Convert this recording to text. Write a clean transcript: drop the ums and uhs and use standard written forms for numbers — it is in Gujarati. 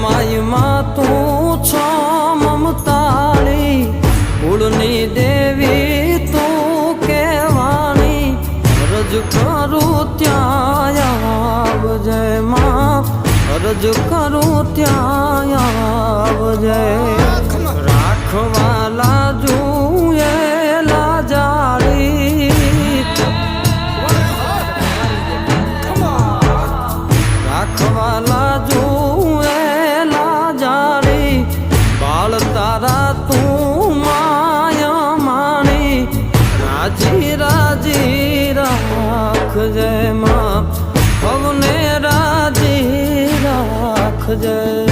માયમાં તું છો મમતાળી, કુળની દેવી તું કેવાણી, અરજ કરું ત્યાં આવજે માં, અરજ કરું ત્યાં આવજે. રાખવાલા જુએ લાજાળી, રાખવાલા જુએ લાજાળી, બાળ તારા તું માયા માણી, રાજી રાજી રાખજે માં, ભવને રાજી રાખજે.